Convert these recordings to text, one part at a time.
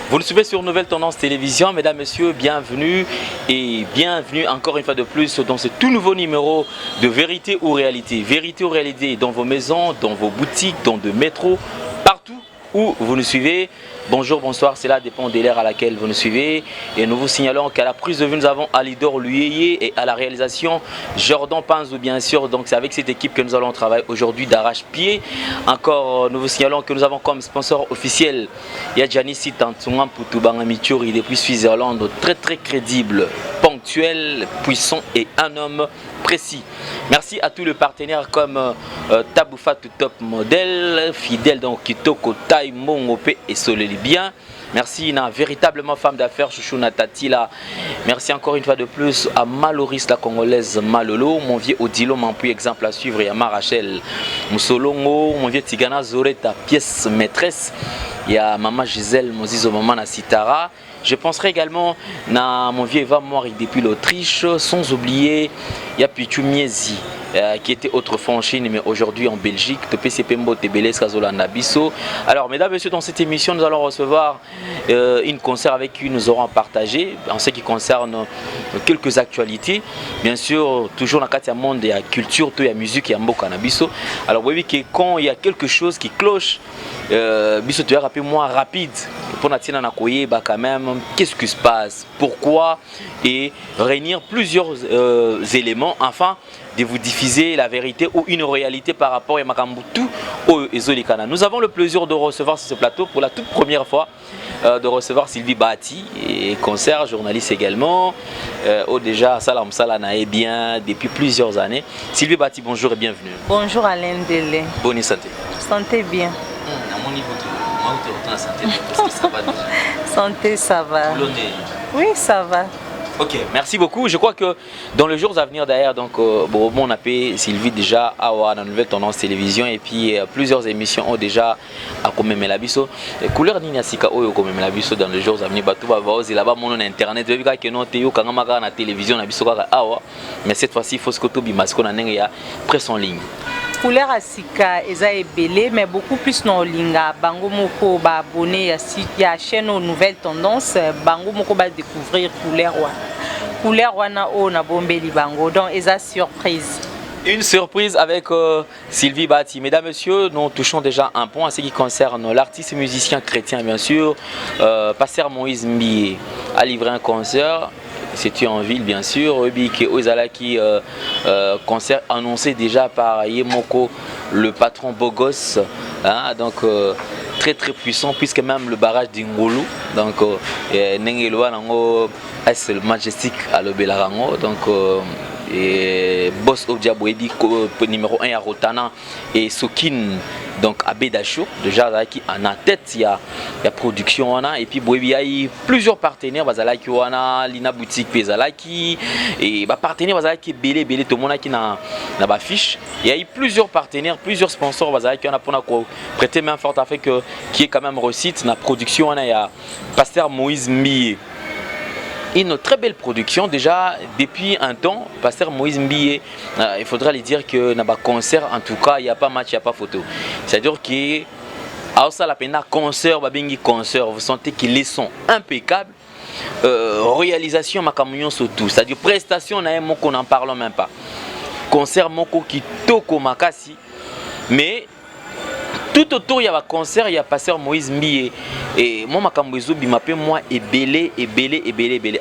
Vous nous suivez sur Nouvelle Tendance Télévision, mesdames, messieurs, bienvenue et bienvenue encore une fois de plus dans ce tout nouveau numéro de Vérité ou Réalité. Vérité ou Réalité dans vos maisons, dans vos boutiques, dans de métros, partout où vous nous suivez. Bonjour, bonsoir, cela dépend de l'ère à laquelle vous nous suivez. Et nous vous signalons qu'à la prise de vue, nous avons Alidor Luyeye et à la réalisation, Jordan Panzou, bien sûr. Donc c'est avec cette équipe que nous allons travailler aujourd'hui d'arrache-pied. Encore, nous vous signalons que nous avons comme sponsor officiel Yadjanissi Tantungan Poutouban Mituri depuis Suisse-Irlande, très crédible, ponctuel, puissant et un homme précis. Merci à tous les partenaires comme Taboufa Top Model, Fidèle donc Kitoko, Tai, Mongope et Solélibien. Merci à véritablement femme d'affaires Chouchou Natatila. Merci encore une fois de plus à Maloris la Congolaise Malolo, mon vieux Odilo Mampu, exemple à suivre, et à Marachel Moussolongo, mon vieux Tigana Zoreta, pièce maîtresse. Il y a Maman Gisèle Mozizo Maman na Sitara. Je penserai également à mon vieux Eva Moiri depuis l'Autriche, sans oublier il y a Pichu Miezi qui était autrefois en Chine mais aujourd'hui en Belgique. Alors mesdames et messieurs, dans cette émission nous allons recevoir une concert avec qui nous aurons partagé en ce qui concerne quelques actualités. Bien sûr, toujours dans le monde de la culture, de la musique et de la musique. Alors vous voyez que quand il y a quelque chose qui cloche, biso tu es moins rapide pour quand même qu'est-ce qui se passe, pourquoi, et réunir plusieurs éléments afin de vous diffuser la vérité ou une réalité par rapport à Makambutu ou Ezolikana. Nous avons le plaisir de recevoir sur ce plateau pour la toute première fois de recevoir Sylvie Bati, et concert, journaliste également, déjà Salam Salana est bien depuis plusieurs années. Sylvie Bati, bonjour et bienvenue. Bonjour Alain Delé. Bonne santé. Santé bien. À mon niveau, santé, est-ce que ça va déjà? Santé, ça va. Oui, ça va. Ok, merci beaucoup. Je crois que dans les jours à venir d'ailleurs, donc bon, on a payé Sylvie déjà à la Nouvelle Tendance Télévision et puis plusieurs émissions ont déjà à commémorer la biso. Couleur Ninyasika Oyo commémorer la biso dans les jours à venir. Batou va voir aussi là-bas mon internet. Vous voyez que non Théo quand on a la télévision la biso awa. Mais cette fois-ci il faut que tout bimasco na nenga ya presse en ligne. Couleur Asika eza ebelé mais beaucoup plus non linga bango moko ba abonné ya chaîne aux Nouvelles Tendances bango moko ba découvrir couleur wana o na bombeli bango donc eza surprise. Une surprise avec Sylvie Bati. Mesdames, messieurs, nous touchons déjà un point à ce qui concerne l'artiste et musicien chrétien, bien sûr. Pasteur Moïse Mbié a livré un concert. C'était en ville, bien sûr. Ozala qui concert annoncé déjà par Yemoko, le patron Bogos. Hein, donc, très puissant, puisque même le barrage d'Ingolo, donc, Nengeloa Nango, est le majestique à l'Obelarango. Donc, et Boss Obdiabouedi numéro 1 à Rotana et Sokin donc à Bédachou déjà qui en a tête il y a production et puis il y a eu plusieurs partenaires bazalaki wana Lina boutique Pezalaki et partenaires bazalaki belé tout le monde qui na ba fiche. Il y a eu plusieurs partenaires, plusieurs sponsors bazalaki on a pour prêter main forte afin que qui est quand même réussite na production on a il y a Pasteur Moïse Mbié. Une très belle production déjà depuis un temps. Pasteur Moïse Mbié, il faudra lui dire que dans un concert en tout cas il n'y a pas match, il n'y a pas photo. C'est-à-dire que à ça la peine concert, vous sentez que les sons impeccables, réalisation makamunion surtout, c'est-à-dire prestation qu'on n'en parle même pas. Concert moko qui toko makasi, mais tout autour il y a un concert, il y a Pasteur Moïse Mbié et moi makambozo bimape moi est belé.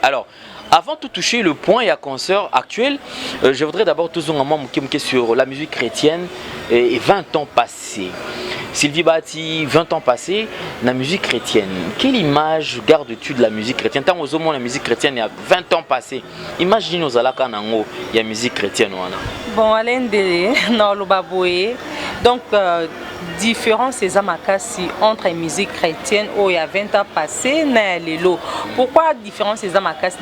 Alors avant de toucher le point il y a concert actuel, je voudrais d'abord tout un moment sur la musique chrétienne et 20 ans passés. Sylvie Bati, 20 ans passés, la musique chrétienne. Quelle image gardes-tu de la musique chrétienne? Tant aux hommes la musique chrétienne il y a 20 ans passés. Imagine aux alaka nango, il y a musique chrétienne. Bon, Alain Delé, non, le baboué. Donc, différence entre la musique chrétienne où il y a 20 ans passé et l'élo. Pourquoi différence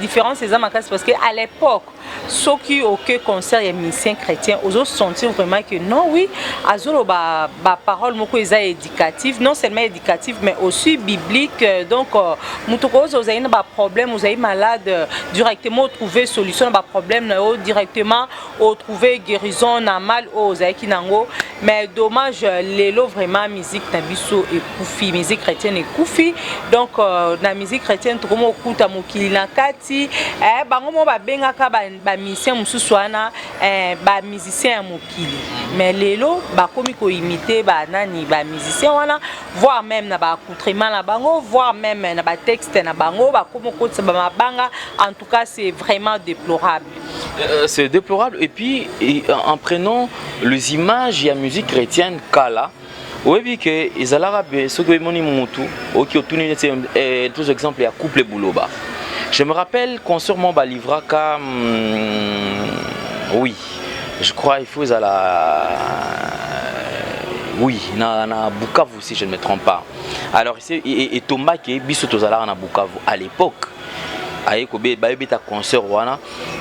Différence parce qu'à l'époque, ceux qui ont concert les musiciens chrétiens, ils ont senti vraiment que non, oui, azolo ba parole moko eza éducative, non seulement éducative mais aussi biblique. Donc, mutoko vous avez un problème, vous avez malade, directement trouver solution à problème, directement trouver guérison na mal aux kinango. Mais dommage lelo vraiment musique na biso ekufi, musique chrétienne ekufi. Donc na musique chrétienne to komo okuta mokili na kati bango mo ba bengaka ba musicien mususu wana ba musicien ya mokili. Mais lelo ba komi ko imiter ba nani ba musicien wana, voire même na ba accoutrement na bango, voire même na ba texte na bango ba komo ko tsa ba mabanga. En tout cas, c'est vraiment déplorable. C'est déplorable. Et puis en prenant les images de la musique chrétienne kala, oui oui que ils allaient ce que moni mutu, ok autour tous exemples à couple bouloba. Je me rappelle qu'on sûrement ba livra ka oui, je crois il faut à la oui, na Bukavu si je ne me trompe pas. Alors ici et Thomas qui est biso tozala na Bukavu à l'époque. Ta concert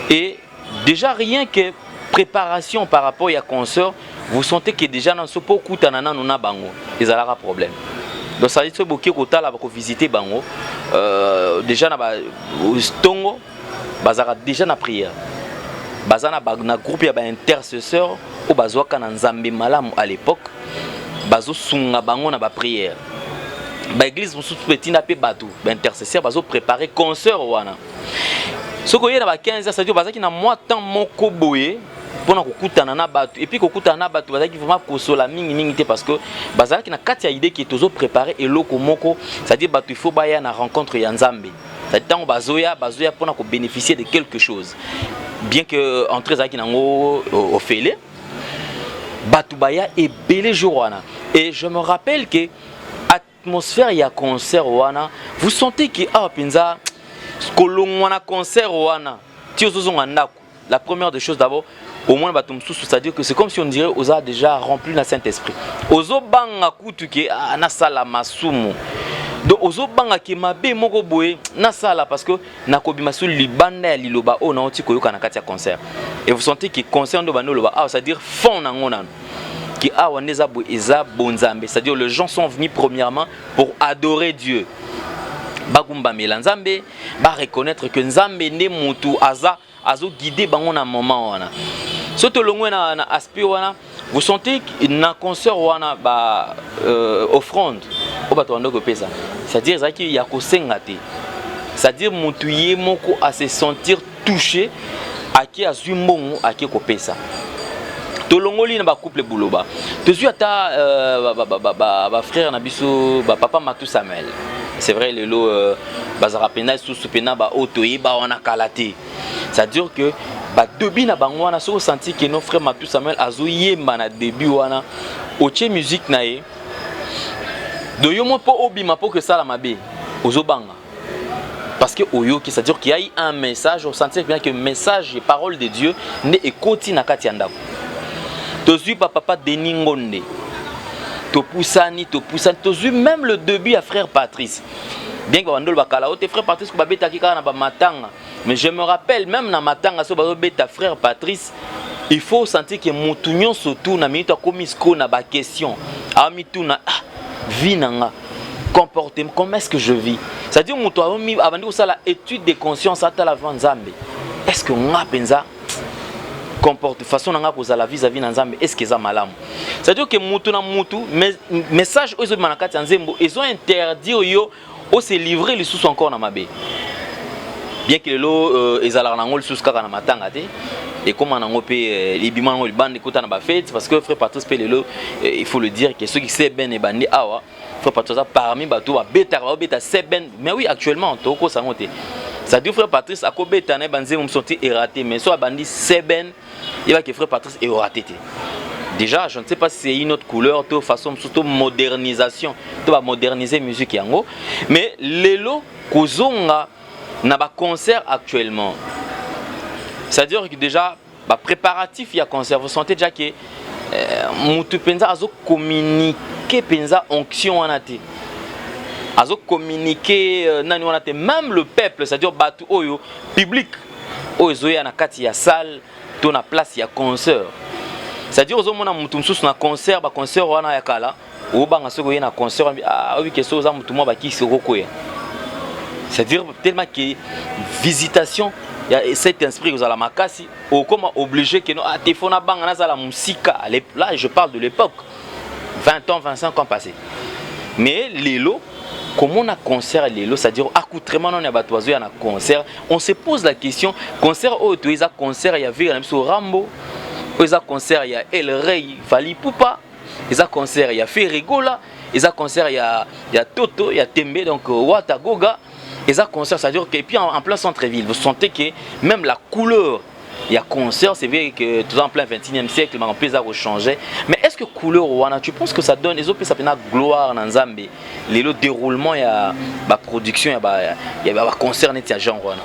et déjà rien que préparation par rapport à concert, vous sentez que déjà dans ce pot kutanana nona bango ils aura problème. Donc ça dit que beaucoup kota la ko visiter bango déjà na ba stongo bazara déjà na prière. Bazana na groupe ya ba intercesseur ou bazwaka na nzambe malamu à l'époque bazo sunga bango na ba prière. L'église petit n'a pas bateau intercesseur bazo préparer concert wana soko yena ba 15 ça dit bazaki na moi temps moko boye pona kokutana na bateau et puis kokutana na bateau bazaki vraiment kosola mingi parce que bazaki na kati ya idée qui tozo préparer eloko moko ça dit bateau il faut baya na rencontre ya nzambe ça dit tant bazoya pona ko bénéficier de quelque chose bien que entre zaki nango au félé bateau baya et belé jour wana et je me rappelle que atmosphère ya concert wana vous sentez que penza kolongwana concert wana tiozozonga ndako. La première des choses d'abord au moins batum sous c'est-à-dire que c'est comme si on dirait aux a déjà rempli le Saint-Esprit ozo banga kutu ke na sala masumu donc ozo banga ke mabe moko boye na sala parce que na kobima sur libanda ya liloba o na oti koyoka na kati ya concert et vous sentez que concert ndo bano loba c'est-à-dire fond na ngona qui a waneza bo eza bonzambe c'est-à-dire les gens sont venus premièrement pour adorer Dieu bagumba melanzambe ba reconnaître que nzambe ne mutu azo guider bango na moment wana soto longwe na aspect wana vous sentez na concert wana ba offrande o bato ndoko pesa c'est-à-dire zaki ya ko sengate c'est-à-dire mutu ye moko à se sentir touché aki azumbongo aki ko pesa tolongoli na ba couple buloba tozu ata ba frère na biso ba papa Matou Samuel c'est vrai le lot bazara pena sous pena ba otoyi ba wana kalate ça dire que ba debi na bango wana so senti que nos frères Matou Samuel azo yemba na début wana oche musique na ye do yomo po obima po que ça la mabe ozo banga parce que oyo qui ça dire qu'il y a eu un message on sentir bien que message et parole de Dieu ne ekoti na kati ndako. Tozu papa Deningonde. Topusani, Tozu même le début à frère Patrice. Bien que Wandol Bakala, frère Patrice, mais je me rappelle même dans Matanga, frère Patrice, il faut sentir que Moutunion surtout na minute comme isko na ba question. Amituna vie nanga comportement comment est-ce que je vis? C'est-à-dire Moutou avant de ça la étude de conscience à la Nzambe. Est-ce que on a pensa comporte façon nanga ko la vis-à-vis Nzambe est-ce que ça malamu? C'est-à-dire que Moutou na Moutou message aux manakati Nzembo ils ont interdit yo au se livrer les sous encore na mabe. Bien que lo ezala nango sous kaka na matanga te et comme on a ngopé libima ngo libande kota na ba fête parce que frère Patrice Pelelo il faut le dire que ceux qui sait ben et bandi awa frère Patrice parmi bato ba beta seben mais oui actuellement toko sangote ça dit frère Patrice a kobeta na banze mo sorti erraté mais so bandi seben il va que frère Patrice est raté. Déjà, je ne sais pas si c'est une autre couleur, de façon surtout modernisation, tu vas moderniser musique yango, mais lelo kozonga na ba concert actuellement. C'est-à-dire que déjà ba préparatif ya concert, vous sentez déjà que mutu penza azo communiquer penza onction anate. Azo communiquer nani wanate même le peuple, c'est-à-dire batu oyo public oyo ya na kati ya salle, to na place ya concert. C'est-à-dire aux hommes on a mutu msusu na concert ba concert wana ya kala ou banga soko na concert oui que so za mutu mo ba ki soko koya. C'est-à-dire tellement que visitation il y a cet esprit que vous allez makasi ou comment obligé que non téléphone banga na za la musique là je parle de l'époque 20 ans, 25 ans passés. Mais Lelo, comment on a concert Lelo, c'est-à-dire accoutrement on a battu un concert, on se pose la question, concert où tu as concert, il y avait un Rambo, il y a concert, il y a El Rey, Fali Poupa, il y a concert, il y a Ferrigola, il y a concert, il y a Toto, il y a Tembe, donc Ouattagoga, il y a concert, c'est-à-dire que puis en plein centre-ville, vous sentez que même la couleur, il y a concert, c'est vrai que tout en plein 21e siècle, on peut ça changer. Mais est-ce que couleur Wana, tu penses que ça donne les autres ça peut gloire dans Zambie, le déroulement, il y a la production, il y a concert net à Jean Wana.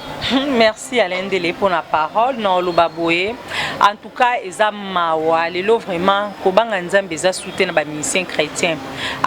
Merci Alain Dele pour la parole. Non le baboué. En tout cas, Ezamawa, lelo vraiment kobanga Nzambe za soutien ba musiciens chrétiens.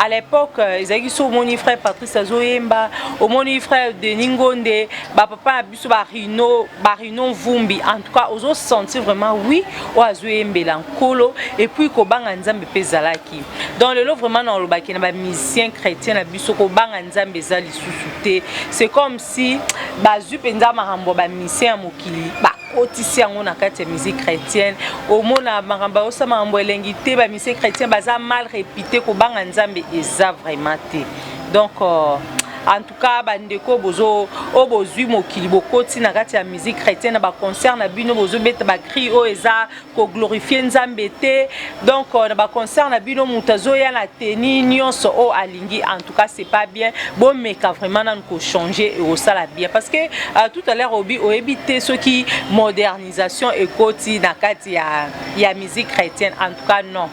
À l'époque, ezaki so moni frère Patrice Azoyemba, au moni frère Denis Ngonde, ba papa biso ba Rino Vumbi. En tout cas, ozo sentir vraiment oui, o Azoyembe lankolo et puis kobanga Nzambe pezalaki. Dans lelo vraiment non le bakina ba musiciens chrétiens na biso kobanga Nzambe za lisusuté. C'est comme si bazu penza marambo ba musiciens mokili ba otisi yango na kati ya musique chrétienne au mona maramba osa marambo elengité ba musiciens chrétiens baza mal réputé ko banga Nzambe eza vraiment te. Donc en tout cas bandeko bozo obozui mokili bokoti na kati ya musique chrétienne ba concert na bino bozo beta ba cri o eza ko glorifier Nzambe te. Donc na ba concert na bino mutazo ya na teni nyonso o alingi. En tout cas c'est pas bien, bon mais ka vraiment nan ko changer et au sala bien parce que tout à l'heure obi o ebité ce qui modernisation et koti na kati ya musique chrétienne. En tout cas non.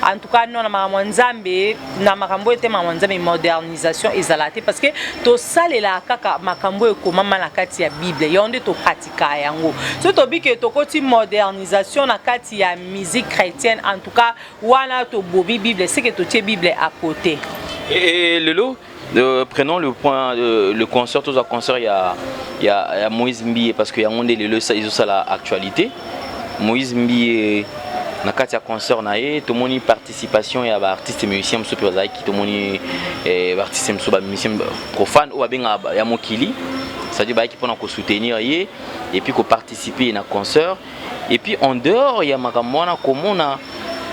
En tout cas, non, na Nzambe, na makambo ete Nzambe modernisation ezalate parce que to salela kaka makambo ekoma na kati ya Bible. Yonde to pratika yango. So to bi ke to koti modernisation na kati ya musique chrétienne. En tout cas, wana to bobi Bible, c'est que to tie Bible à côté. Et Lelo, prenons le point, le concert, tout ça concert, il y a Moïse Mbié parce qu'il y a un Lelo, ça ils ont la actualité. Moïse Mbié na kati ya concert na ye to moni participation ya ba artiste musicien mso pe bazaki to moni ba artiste mso ba musicien profane ou benga ya mokili, c'est-à-dire ba qui pendant ko soutenir ye et puis ko participer na concert et puis en dehors il y a makamona comment on a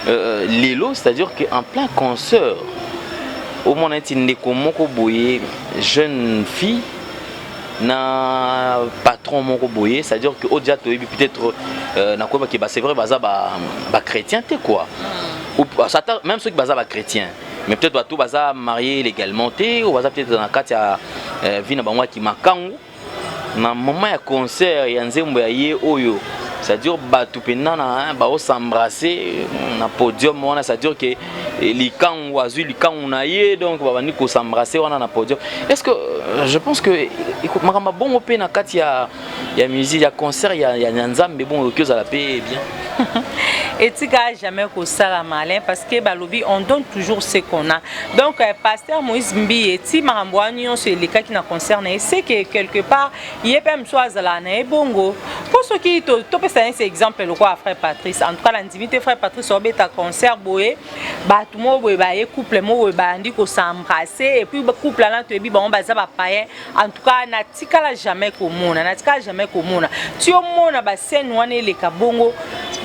Lelo, c'est-à-dire que en plein concert au moins un moko boye jeune fille na patron moko boye, c'est-à-dire que au déjà peut-être na quoi que c'est vrai baza ba chrétien te quoi ou même ceux qui baza ba chrétien mais peut-être tout baza marié légalement te ou baza peut-être dans la carte ya vie na bango ki makangu na moment ya concert ya nzembo ya ye oyo, c'est-à-dire batu penana ba o s'embrasser na podium wana, c'est-à-dire que likangu wazu likangu na ye donc ba bani ko s'embrasser wana na podium. Est-ce que je pense que makamba bon pe na kati ya musique ya concert ya Nzambe bon que ça la paix bien. Et tu n'as jamais que ça la malin parce que balobi on donne toujours ce qu'on a. Donc pasteur Moïse Mbi et ti maramboani on se les cas qui na concerne c'est que quelque part il est même soit la na bongo pour ceux qui to peut c'est un exemple le quoi frère Patrice en tout cas l'intimité frère Patrice au beta concert boé ba tout mo boé ba couple mo boé ba andi ko s'embrasser et puis couple là tu bi bon ba za ba païen en tout cas na tikala jamais komona na tikala jamais komona tu au mona ba scène wana le kabongo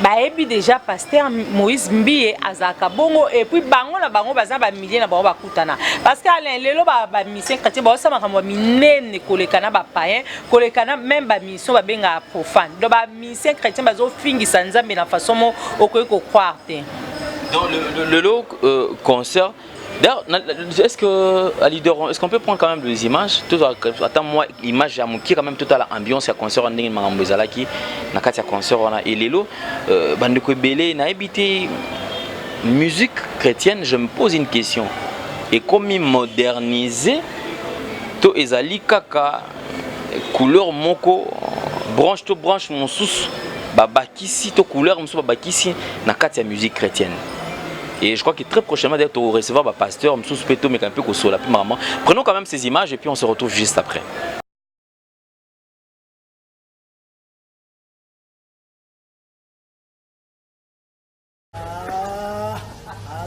ba ebi déjà pasteur Moïse Mbié azaka bongo et puis bango na bango baza ba milliers na bango bakutana parce que Alain lelo ba mission chrétien ba sama kama minene kolekana ba païen kolekana même ba mission ba benga profane do ba mission chrétien bazo fingisa Nzambe na façon mo okoyi ko croire te. Dans le concert d'ailleurs, est-ce qu'on peut prendre quand même des images? Attends, moi, image à Mouki, quand même, toute l'ambiance à concert en ligne, Mangambezalaki, Nakatia concert, on a Elelo, Bandeko Belé, n'a habité musique chrétienne. Je me pose une question. Et comment moderniser to ezali kaka couleur moko branche to branche mon sous babakisi to couleur mon sous babakisi Nakatia musique chrétienne. Et je crois que très prochainement, d'être au recevoir le pasteur, M. Soupeto, mais un peu au sol. Prenons quand même ces images et puis on se retrouve juste après.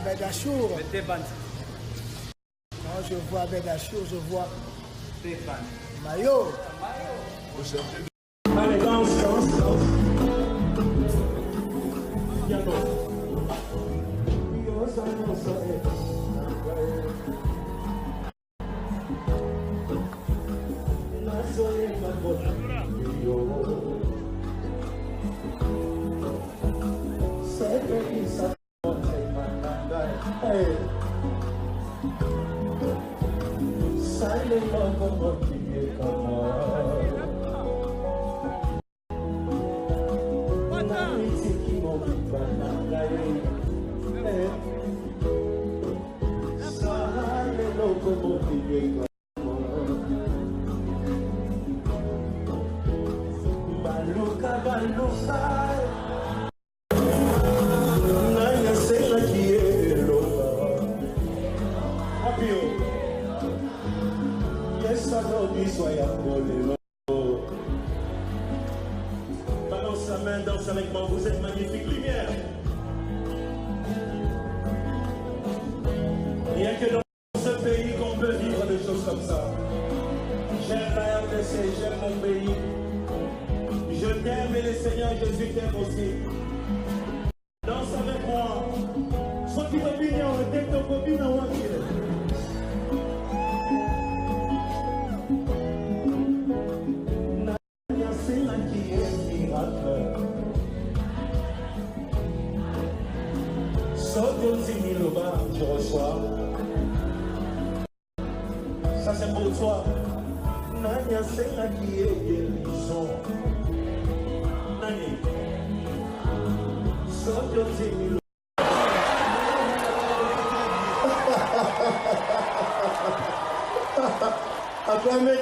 Bedachour. Quand je vois Bedachour, je vois Mayo. Allez, danse. Silence. Balance la main, danse avec moi, vous êtes magnifique lumière. Il n'y a que dans ce pays qu'on peut vivre des choses comme ça. J'aime la RDC, j'aime mon pays. Je t'aime et le Seigneur Jésus t'aime aussi. Danse avec moi. Sois qui t'opinion, t'es ton copine en wakil. Tu reçois. Ça c'est pour toi. Nanya c'est la qui est guérison. Nani. Acclamez.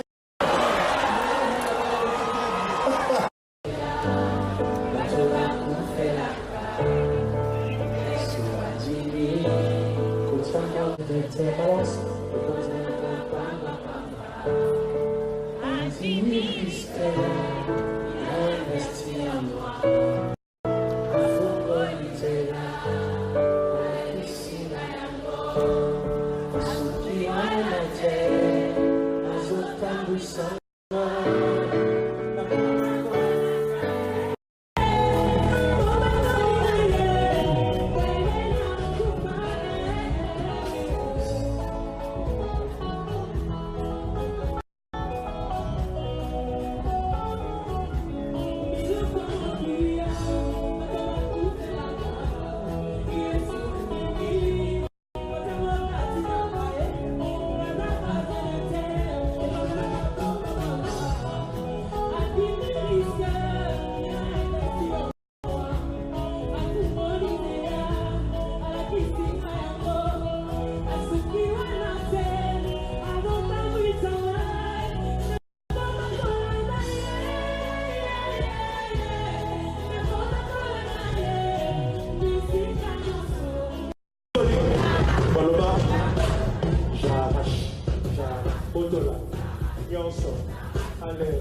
Allez,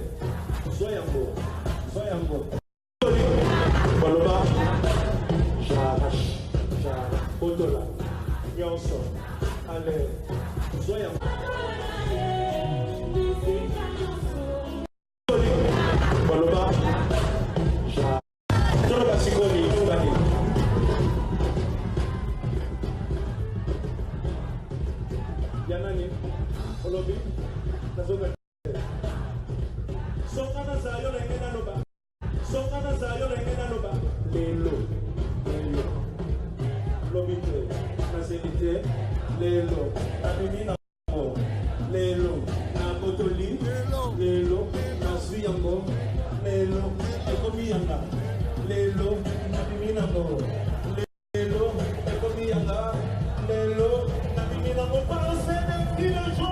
soyez en beau, soyez en beau. Baloba, j'arrache, Odola, Yonso, allez, soyez en beau. Baloba, j'arrache, Yanani, Olobi, Nazoga. Sokana zayo lengena loba. Sokana zayo lengena loba. Lelo. Lelo. Lobite. Naselite. Lelo. Abimina. Lelo. Na botoli. Lelo. Na suyango. Lelo. Ekomi yanga. Lelo. Abimina go. Lelo. Ekomi yanga. Lelo. Abimina go. Parose de villageois.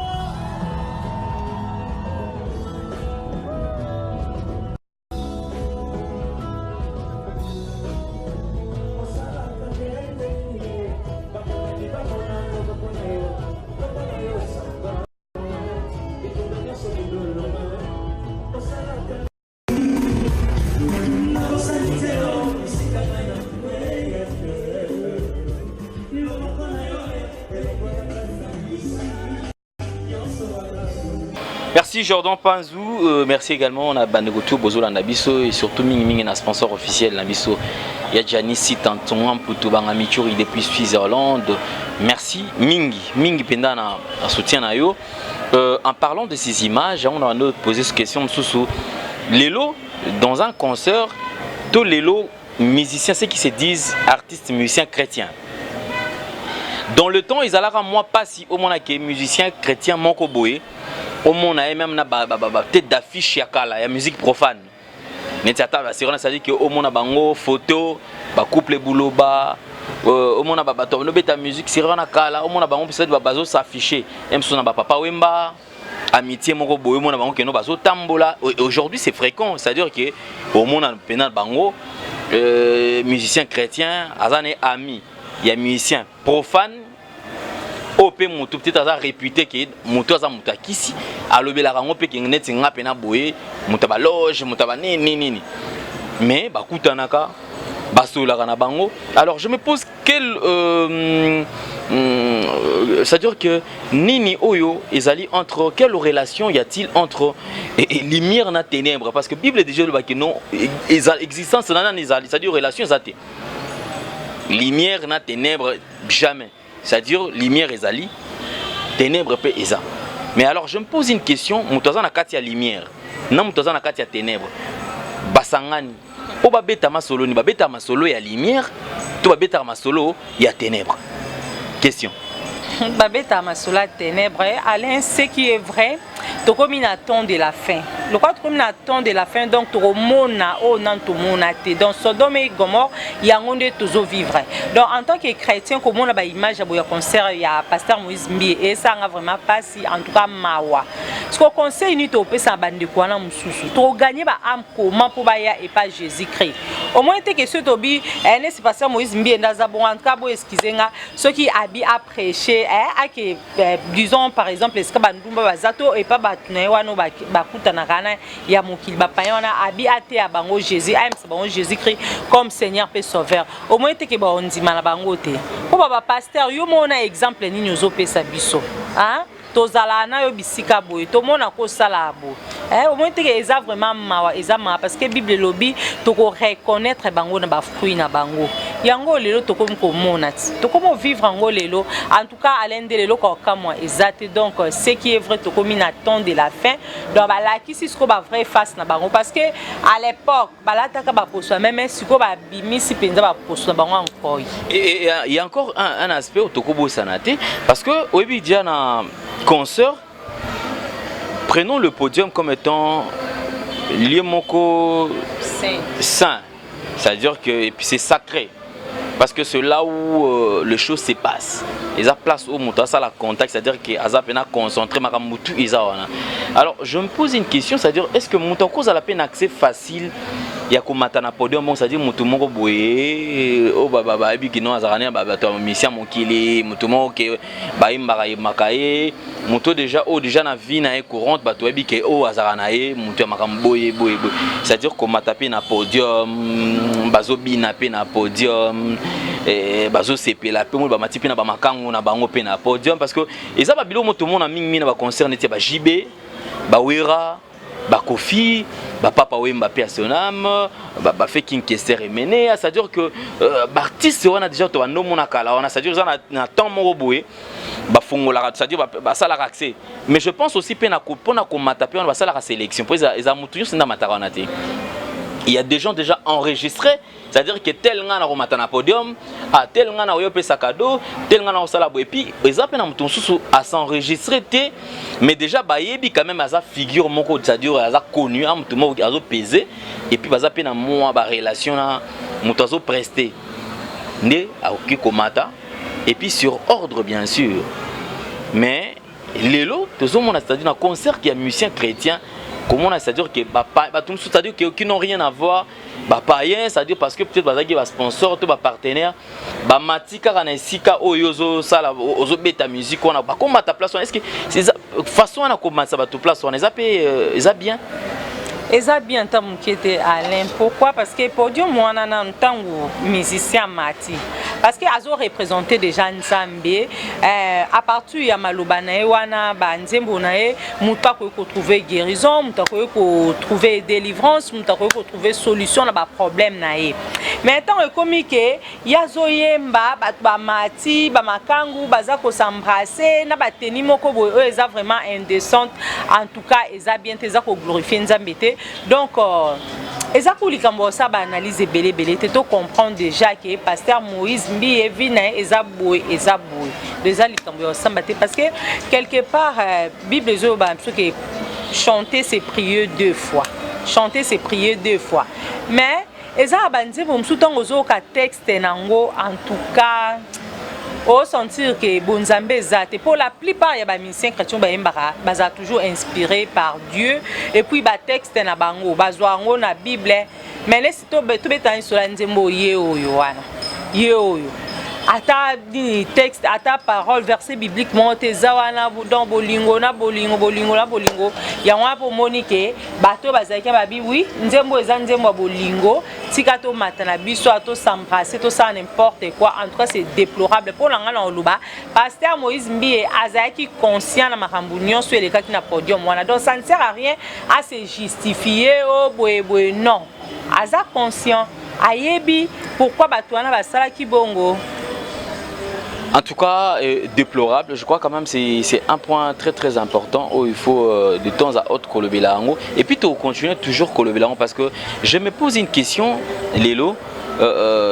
Merci Jordan Panzou, merci également on a Bandegotou Bozo Nabiso et surtout Ming Ming un sponsor officiel Nabiso il y a Janice Tanton pour tout Bangamichuri depuis Suisse-Hollande. Merci Mingi Pendana à soutien à yo. En parlant de ces images, on a posé cette question sous Lélo dans un concert, tous les musiciens, ceux qui se disent artistes musiciens chrétiens. Dans le temps, ils allaient à moi pas si au moins que musiciens chrétiens manko boé, au moins même na tête d'affiche yakala, il y a musique profane. Ça dit que au moins bango photo, ba couple boulot ba au moins ba bato no beta musique c'est rana kala, au moins bango peut-être ba bazo s'afficher. Même son ba papa wemba amitié moko boé au moins bango que no bazo tambola. Aujourd'hui c'est fréquent, c'est-à-dire que au moins pénal bango musiciens chrétiens, azane amis. Il y a musiciens profanes, OP Moutou, peut-être réputé que Moutou a Moutou Kissi, à l'obé la rango, qui n'est pas pena boé, Moutaba loge, Moutaba nini. Mais, bah, Koutanaka, Basso la Ranabango. Alors, je me pose c'est-à-dire que Nini Oyo, entre quelle relation y a-t-il entre lumière et ténèbres? Parce que la Bible déjà dit que non, existence, c'est-à-dire relation, c'est lumière na ténèbres jamais. C'est-à-dire lumière ezali, ténèbres pe eza. Mais alors je me pose une question, mutaza na kati ya lumière, na mutaza na kati ya ténèbres. Basangani, o ba beta masolo ni ba beta masolo ya lumière, to ba beta masolo ya ténèbres. Question. Babeta Masola ténèbres, Alain, ce qui est vrai, tu comme une attente de la fin. Le quoi tu comme une attente de la fin, donc tu remona au nan tu monate. Dans Sodome et Gomorrhe, il y a un de toujours vivre. Donc en tant que chrétien, comme on a une image à un concert, il y a pasteur Moïse Mbi et ça n'a vraiment pas si en tout cas mawa. Ce qu'on conseille nous to pesa bande quoi na mususu. Tu gagner ba am comment pour baya et pas Jésus-Christ. Au moins que ce tobi, c'est pasteur Moïse Mbi et Nazabon en tout cas excusez nga ceux qui habillent à prêcher disons par exemple est-ce que bandumba bazato et pas batnewana bakuta na kana ya mokili bapayona abi ate ya bango Jésus aime ça bango Jésus-Christ comme Seigneur et Sauveur au moins te ke ba ondima na bango te po ba pasteur yo mona exemple ni nyozo pesa biso hein tozala na yo bisika boye to mona ko sala bo au moins te ke eza vraiment mawa eza ma parce que Bible lobby to ko reconnaître bango na ba fruit na bango yango lelo to comme mona to comme vivre en lelo en tout cas à l'ende lelo ko kamwa exact donc ce qui est vrai to comme une attente de la fin donc ba la ki si ce ko ba vrai face na bango parce que à l'époque ba la ta ka ba poso même si ko ba bimisi penza ba poso na bango encore et il y a encore un aspect au tokobo sanate parce que obi dia na concert. Prenons le podium comme étant liemoko saint, c'est-à-dire que et puis c'est sacré parce que c'est là où les choses se passent. Ils ont place au mouton, ça la contact, c'est-à-dire que Azap est concentré maramutu izawana. Alors je me pose une question, c'est-à-dire est-ce que mouton cause à la peine accès facile? Il y a comme matana podium, bon, c'est-à-dire mouton moko boye, oh baba ebi kino azarania baba to mission mon kili, mouton moko ke ba imbara makaye, mouton déjà na vie na courante bato ebi ke oh azaranae, mouton makamboye boye. C'est-à-dire qu'on m'a tapé na podium, bazo bina pe na podium. Bazo CP la pe mo ba matipi na ba makango na bango pe na podium parce que eza ba bilo moto mona mingi na ba concert neti ba JB ba Wera ba Kofi ba Papa Wemba pe Sonam ba fait King Kester Emene c'est-à-dire que ba artiste on a déjà to no mona kala on a c'est-à-dire ça na temps mo boye ba fongola c'est-à-dire ba sala accès mais je pense aussi pe na ko pona ko matapi on ba sala sélection pour eza mutu yo na matara te. Il y a des gens déjà enregistrés, c'est-à-dire que tel nga na romatana podium, tel nga na oyope sakado, tel nga na osalabo et puis les appels na mutonsusu à s'enregistrer mais déjà bayebi quand même asa figure moko c'est-à-dire asa connu am mutumo azo peser et puis baza pe na moi ba relation na mutazo prester. Né a oki komata et puis sur ordre bien sûr. Mais lelo tozo mona c'est-à-dire un concert qui a musicien chrétien. Comment on a c'est-à-dire que c'est-à-dire qui n'ont rien à voir païen c'est-à-dire parce que peut-être bazaki ba sponsor to ba partenaire ba matika kana sika oyozo sala ozo beta musique on a pas comment ta place est-ce que c'est façon on a comment ça va to place on est bien eza bien tant qui était Alain pourquoi parce que podium moi na ntango musicien mati parce que azo représenter déjà Nzambe à partir ya maloba na ye wana ba nzembo na ye mutu ko trouver guérison, mutu ko trouver délivrance, mutu ko trouver solution na ba problème na ye. Mais tant comme que yazo yemba ba mati ba makangu baza ko s'embrasser na ba teni moko boye eza vraiment indécente, en tout cas eza bien eza ko glorifier Nzambe te. Donc eza ko likambo sa ba analyse belé te to comprendre déjà que pasteur Moïse Mbi evina eza boye déjà likambo sa ba te parce que quelque part Bible zo ba que chanter c'est prier 2 fois. Chanter c'est prier 2 fois. Mais eza banze bo msutongo zo ka texte nango en tout cas au sentir que bonzambe ezate pour la plupart ya ba musiciens chrétiens ba yembaka baza toujours inspiré par Dieu et puis ba texte na bango bazwa ngo na Bible mais laisse to betani sur la nzembo ye oyo wana ye oyo ata di texte ata parole verset biblique monteza wana dans bolingo na bolingo ya wana pour monique bato bazaki ba bi oui nzembo eza nzembo bolingo tika to matana biso to s'embrasser to ça n'importe quoi en tout cas c'est déplorable pour l'anga na oluba pasteur Moïse Mbi azaki conscient na makambo nyonso elekaki na podium wana donc ça ne sert à rien à se justifier oh boye non aza conscient ayebi pourquoi bato wana basala ki bongo. En tout cas, déplorable. Je crois quand même que c'est un point très important où il faut de temps à autre colober la langue. Et puis, tu continues toujours colober la langue parce que je me pose une question, Lélo.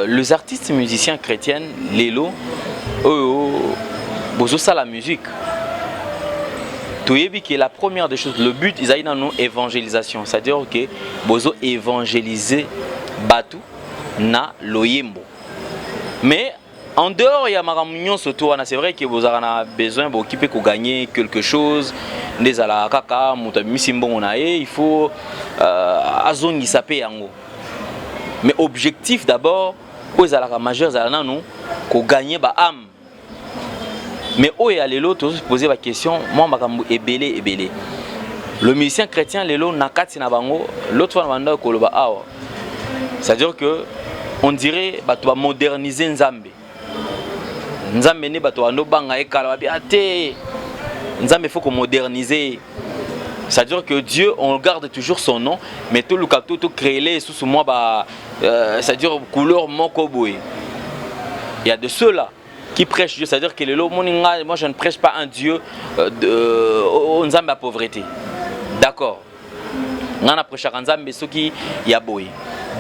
Les artistes musiciens chrétiens, Lélo, bozo ça la musique. Tu as vu que la première des choses, le but, ils ont dans évangélisation. C'est-à-dire que bozo évangéliser Batu na loyembo. Mais en dehors, il y a Maramunion surtout, c'est vrai que vous avez besoin de gagner quelque chose. Il faut azoni sapé yango. Mais objectif d'abord, aux ala majeur zalana nous ko gagner ba âme. Mais où est allé l'autre poser la question, moi makambu ebele. Le musicien chrétien lelo nakati na bango, l'autre fois na banda ko loba awa. C'est-à-dire que on dirait bah tu vas moderniser Nzambe. Nzambe ne bato ando banga ekala babi ate Nzambe faut qu'on moderniser. C'est-à-dire que Dieu on garde toujours son nom mais tout le capto tout créer sous moi bah c'est-à-dire couleur moko boy. Il y a de ceux-là qui prêchent Dieu, c'est-à-dire que moi je ne prêche pas un Dieu Nzambe à pauvreté. D'accord. Ngana prêcher Nzambe ce qui ya boy.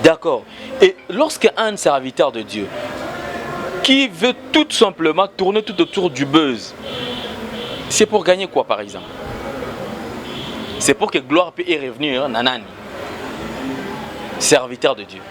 D'accord. Et lorsqu'un serviteur de Dieu qui veut tout simplement tourner tout autour du buzz, c'est pour gagner quoi par exemple? C'est pour que gloire puisse revenir, nanani. Serviteur de Dieu.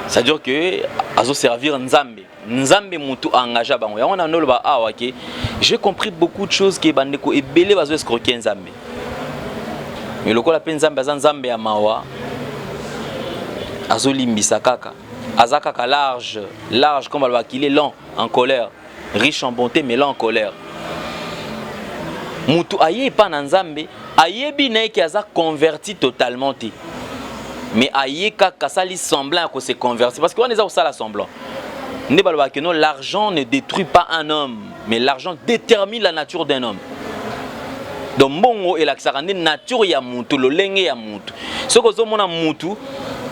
C'est-à-dire que azo servir Nzambe. Nzambe mutu engagé bango. Ya wana noloba awa ke j'ai compris beaucoup de choses que bandeko ebele bazo escroquer Nzambe. Mais lokola pe Nzambe aza Nzambe ya mawa azo limbisa kaka. Aza kaka large comme alba qu'il est lent en colère, riche en bonté mais lent en colère. Mutu aye pa na Nzambe, ayebi na ke aza converti totalement te. Mais aïe kaka sali semblant à se convertir parce qu'on est à ça semblant. L'argent ne détruit pas un homme, mais l'argent détermine la nature d'un homme. Donc bongo et la nature ya mutu lo lenge ya mutu. Ce que zo mona mutu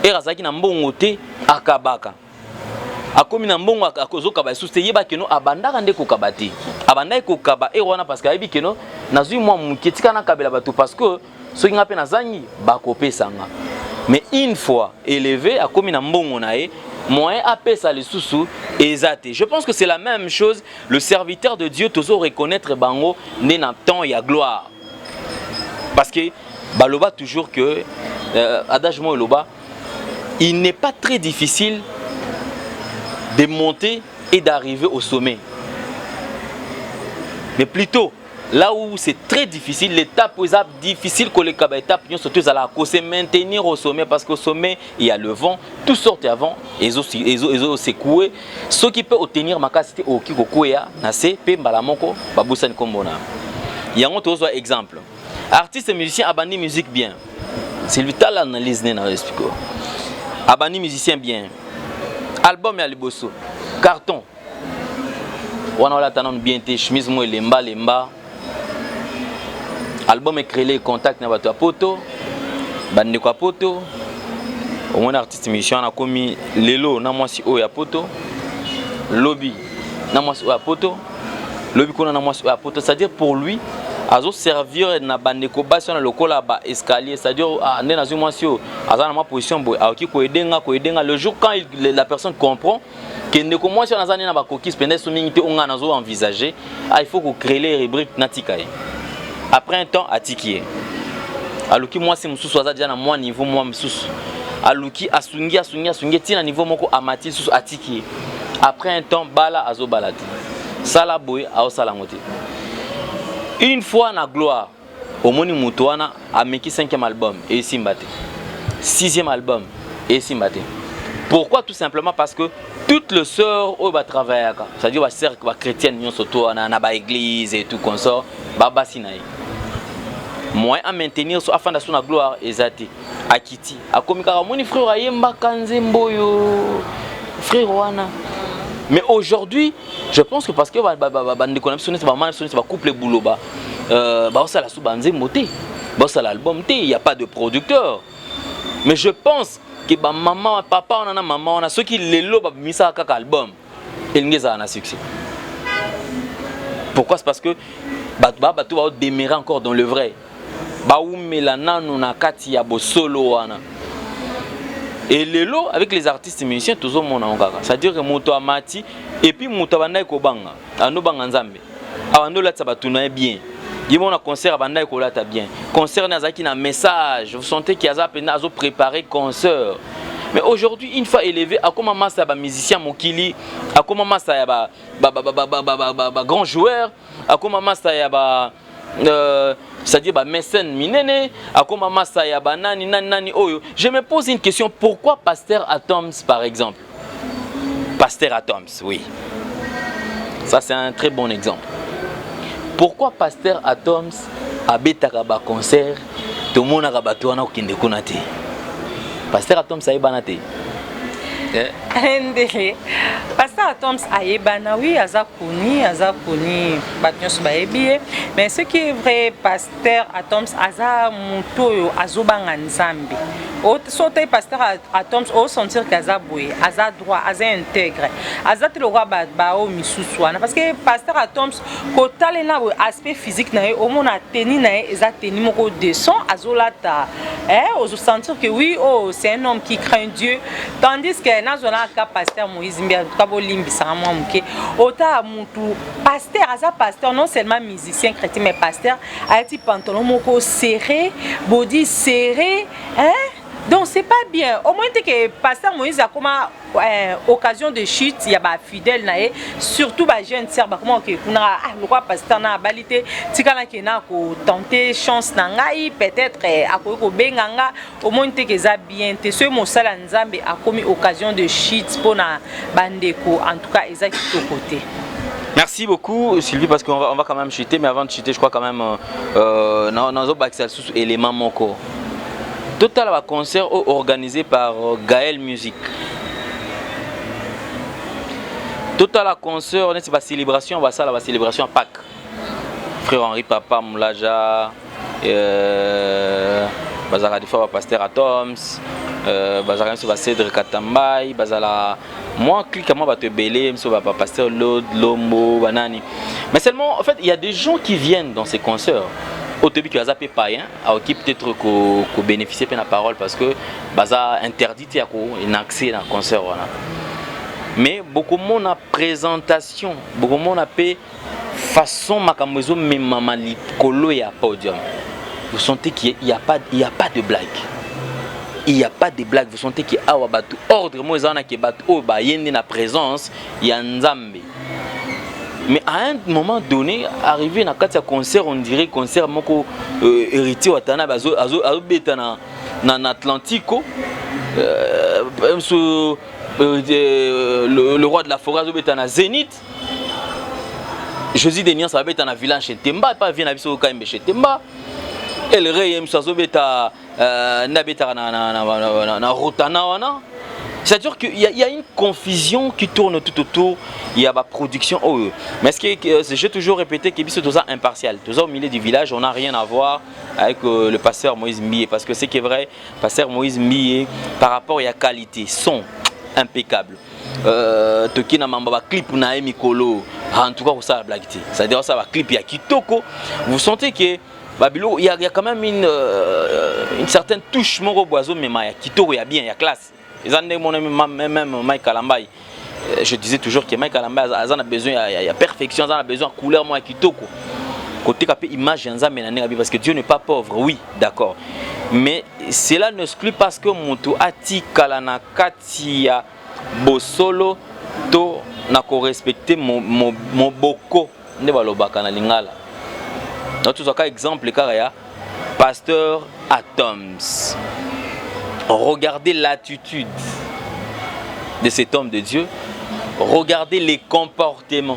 et razaki na mbongo te akabaka. Akomi na mbongo akozo kaba suste yeba keno abandaka nde ko kabati. Abandai ko kaba e wana parce que ayebi keno nazui moi muketika na kabela batu parce que so kinga pe nazangi bakope sanga. Mais une fois élevé, à comme moyen appelle les sous exaté. Je pense que c'est la même chose. Le serviteur de Dieu toujours reconnaître bango temps et à gloire. Parce que baloba toujours que adage mo loba, il n'est pas très difficile de monter et d'arriver au sommet. Mais plutôt là où c'est très difficile, l'étape où c'est difficile que les étapes surtout se maintenir au sommet parce qu'au sommet il y a le vent, tout sortent avant, ils ont secoué. Ce qui peut obtenir ma capacité au kikokoya, nase pe mbalamoko babusan kombona. Il y a un autre exemple. Artiste et musicien abandi musique bien. C'est lui qui l'analyse na expliquer. Abandi musicien bien. Album ya liboso. Carton. Wana la tanon bien te chemise mo lemba. Album est créé contact na bato poto bande kwa poto au moins artiste musicien a commis lelo na mwasi o ya poto lobby na mwasi o ya poto lobby kona na mwasi o ya poto, c'est-à-dire pour lui azo servir na bande ko basi na lokola ba escalier, c'est-à-dire ande na mwasi o aza na ma position boy aoki ko edenga le jour quand la personne comprend que ne ko mwasi na zani na ba kokis pendant sominité on na zo envisager il faut ko créer les rubriques natikaye. Après un temps, à tikier. Aluki moi c'est mususu aza déjà na moi niveau moi mususu. Aluki asungi tina niveau moko amati susu atiki. Après un temps bala azo balati. Sala boy ao sala ngote. Une fois na gloire, au moni mutuana ameki 5e album et simbate. 6e album et simbate. Pourquoi? Tout simplement parce que toutes les sœurs au va travailler, c'est-à-dire va cercle va chrétienne nyon soto na ba église et tout comme ça, baba sinaï. Moi à maintenir so afin d'assurer la gloire ezati akiti akomika moni frère ayemba kanzembo yo frère wana. Mais aujourd'hui, je pense que parce que bande connexion c'est ba couple boulot ba ça la sous banzembo te, ba ça l'album te, il y a pas de producteur. Mais je pense que ba maman papa on a maman on a ceux qui lelo ba misa kaka album el ngeza na succès. Pourquoi? C'est parce que tout va demeurer encore dans le vrai. Et lelo avec les artistes musiciens toujours mon angaka. C'est-à-dire que moto amati et puis moto bandai ko banga. Ando banga nzambe. Ando la tabatuna bien. Il y a un concert bandai ko lata bien. Concert nazaki na message. Vous sentez qu'il y a azo préparé concert. Mais aujourd'hui, une fois élevé, à comment massa ba musicien mokili, à comment massa ya ba grand joueur, à comment massa ya ba c'est-à-dire bah mécène minene, à comment massa ya ba nani oyo. Je me pose une question, pourquoi Pasteur Atoms par exemple? Pasteur Atoms, oui. Ça c'est un très bon exemple. Pourquoi Pasteur Atoms a betaka ba concert, tout le monde a bato wana okende kuna te? Pasteur Atoms a yebana te. Ndele. Pasteur Atoms a yebana, oui, azakuni, bato nyonso bayebi. Mais ce qui est vrai, Pasteur Atoms aza mutoyo azobanga nzambe. Sauter Pasteur Atoms au sentir qu'aza boye, aza droit, aza intègre, aza te le roi bao misusuana. Parce que Pasteur Atoms kotale na aspect physique na au mon a teni na eza teni moko descend azolata. Ozo sentir que oui, oh, c'est un homme qui craint Dieu. Tandis que nazona ka Pasteur Moïse Mbia kabo limbisa mwa muke. Ota mutu pasteur aza pasteur non seulement musicien chrétien mais pasteur a ti pantalon moko serré, body serré, donc c'est pas bien. Au moins que Pasteur Moïse a comme occasion de chute, il y a ba fidèle nae, surtout ba jeune sœur ba comment que kuna le roi pasteur na balité, tikala ke na ko tenter chance na ngai peut-être a ko benganga, au moins que ça bien te ce mosala nzambe a commis occasion de chute pour na bandeko en tout cas exact côté. Merci beaucoup Sylvie parce qu'on va quand même chuter, mais avant de chuter je crois quand même dans un backstage sous élément moko. Total un concert organisé par Gaël Musique. Total un concert, on est la célébration, la célébration à Pâques. Frère Henri Papa Moulaja, bazala des fois Pasteur Atoms, bazala sur Cédric Katambay, bazala moi clique à moi va te belé, sur Pasteur Lod, Lombo, Banani. Mais seulement en fait il y a des gens qui viennent dans ces concerts. Au début que Aza païen, à qui peut-être qu'on bénéficie de la parole parce que Baza interdit un accès dans le concert. Mais beaucoup de monde a présentation, beaucoup de monde a fait façon makamozo mais maman likolo et à podium. Vous sentez qu'il n'y a pas de blague. Il n'y a pas de blague. Vous sentez qu'il y a ordre moi zana qui bat au ba yende na présence il y a nzambe. Mais à un moment donné, arrivé dans un concert, on dirait concert moko héritier watana bazo beta na Atlantico, le roi de la forêt beta na Zénith. Jésus Denian ça beta na village chez Temba, pas vient na biso kaimbe chez Temba. El rey msazo beta na beta na Rotana wana. C'est-à-dire qu'il y a une confusion qui tourne tout autour, il y a la production. Mais j'ai toujours répété que c'est tout ça impartial. Tout ça au milieu du village, on n'a rien à voir avec le pasteur Moïse Mbie. Parce que c'est qui est vrai, pasteur Moïse Mbie, par rapport à la qualité, son impeccable. Toki na mamba clip na Mikolo, en tout cas ça la blague. C'est-à-dire ça va clip ya kitoko. Vous sentez que Babilo, il y a quand même une certaine touche moro boiseau mais ya kitoko, il y a bien, il y a classe. Même Mike Kalambay, je disais toujours que Mike Kalambay a besoin de perfection, a besoin de couleur moi kitoko. Côté capé image parce que Dieu n'est pas pauvre, oui, d'accord. Mais cela n'exclut parce que mon ati kalana katia bosolo to nako respecter mon boko ne balobaka na lingala. Donc tout ça exemple caraya Pasteur Atoms. Regardez l'attitude de cet homme de Dieu. Regardez les comportements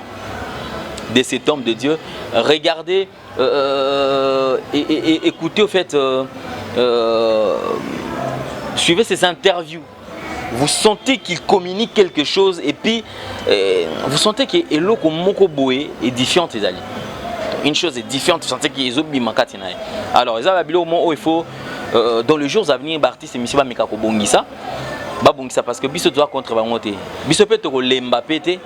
de cet homme de Dieu. Regardez et écoutez au fait, suivez ses interviews. Vous sentez qu'il communique quelque chose et puis vous sentez que eloko moko boé est différent des alliés. Une chose est différente, vous sentez qu'il est obimakati nae. Alors, il faut dans les jours à venir, l'artiste et monsieur Bamika Kobongisa, Babongisa parce que Bisso doit contre Bangote. Bisso peut te lemba pété,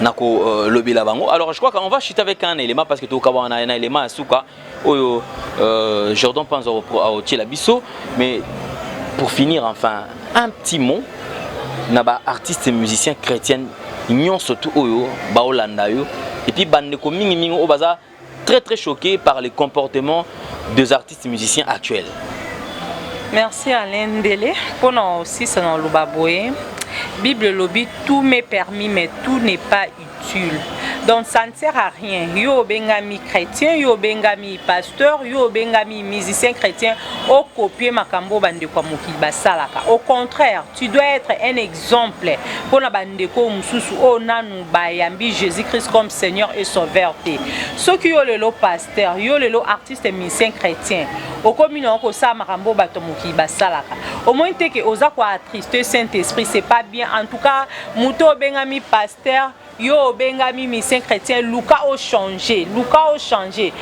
Nako lobby la bango. Alors je crois qu'on va chuter avec un élément parce que tu as un élément à Souka. Jordan pense à la Bisso, mais pour finir enfin un petit mot, naba artiste et musicien chrétien, ils surtout Oyo, Baolandayo, et puis Bandeko Mingi au bazar très choqué par les comportements des artistes et musiciens actuels. Merci Alain Ndele. Pour nous aussi, c'est dans le Baboué. Bible lobby, tout m'est permis, mais tout n'est pas utile. Donc ça ne sert à rien. Yo bengami chrétien, yo bengami pasteur, yo bengami musicien chrétien, au copier makambo bande kwa moki basalaka. Au contraire, tu dois être un exemple pour la bande ko mususu o nanu bayambi Jésus-Christ comme Seigneur et Sauveur. Ceux qui yo le pasteur, yo le artiste et musicien chrétien, au commun ko sa makambo bato moki basalaka. Au moins te que oza ko attrister Saint-Esprit, c'est pas bien. En tout cas, muto bengami pasteur, yo bengami musicien chrétien, Lucas a changé.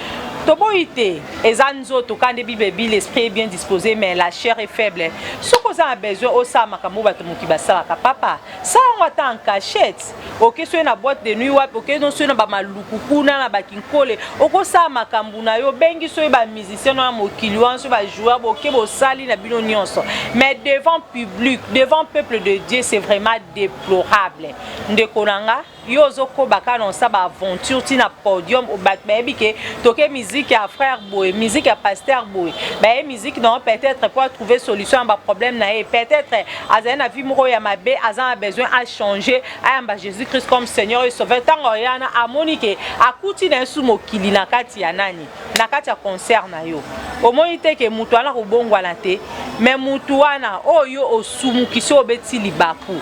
Toboïté, ezanzo to quand Bible l'esprit est bien disposé mais la chair est faible. Ce qu'on a besoin au sa makambo bato moki basalaka papa. Ça on va en cachette. OK, sur na boîte de nuit, OK, non sur na ba malukuku na bakinkole. Oko sa makambo na yo bengi so ba musicien na mokili wan so ba joueur OK bo sali na bino nyonso. Mais devant public, devant peuple de Dieu, c'est vraiment déplorable. Ndekonanga yo zoko baka non sa ba aventure ti na podium au bat baby ke toke musique à frère boy, musique à pasteur boy. Ben musique non peut-être pour trouver solution à un problème na et peut-être azana vie moko ya mabe azana besoin à changer à Jésus-Christ comme Seigneur et Sauveur tango yana amonike akuti na su mokili na kati ya nani na kati ya concert na yo. Au moins ite ke mutu ana ko bongwana te mais mutu wana oyo osumu kisi obeti libaku.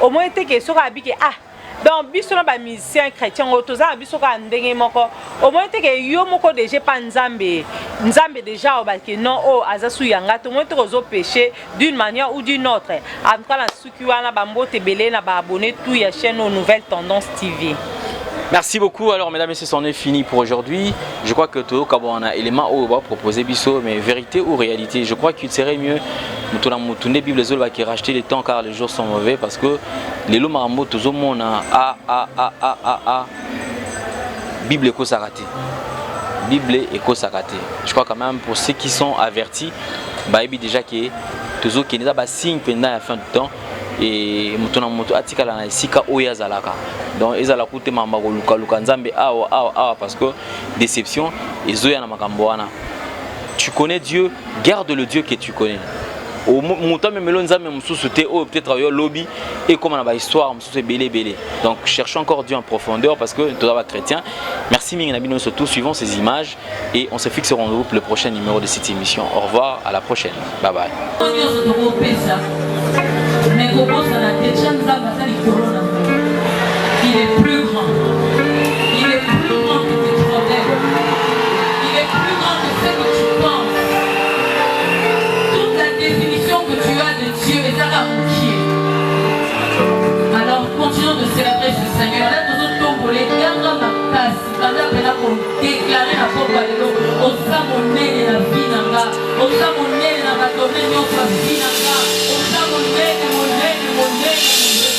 Au moins ite ke soka bike donc biso na ba musicien chrétien otoza biso ka ndenge moko au moins te ke yo moko déjà pas nzambe déjà o ba ke non o azasu yanga to moins te kozo péché d'une manière ou d'une autre en tout cas la suki wana ba mbote belé na ba abonné tout ya chaîne aux Nouvelles Tendances TV. Merci beaucoup. Alors, mesdames et messieurs, c'en est fini pour aujourd'hui. Je crois que tout on a élément où on va proposer biso, mais vérité ou réalité. Je crois qu'il serait mieux de Bible qui racheter les temps car les jours sont mauvais parce que les lots marambo tout le monde a Bible éco saraté. Bible éco saraté. Je crois quand même pour ceux qui sont avertis, bah déjà que toujours qui n'est pas signe pendant la fin du temps. Et mutuna mutu atikala na sika oya zalaka donc ezala kute mama ko luka nzambe awa parce que déception ezoya na makambo wana. Tu connais Dieu, garde le Dieu que tu connais. Au mutu même nzambe mususu te o peut-être yo lobby et comme on a ba histoire mususu belé. Donc cherchons encore Dieu en profondeur parce que tu dois être chrétien. Merci Ming Nabino surtout suivons ces images et on se fixe au rendez-vous pour le prochain numéro de cette émission. Au revoir, à la prochaine. Bye bye. Mais comment ça n'a déjà il est plus grand. Il est plus grand que tes problèmes. Il est plus grand que ce que tu penses. Toute la définition que tu as de Dieu est à la bouquille. Alors continuons de célébrer ce Seigneur. Là, nous autres tombons les gars dans la place. Pendant que là, pour déclarer la pauvre à l'eau, on s'amonne la vie dans la. On s'amonne la domaine, on s'amonne la vie dans la. On s'amonne mon nez.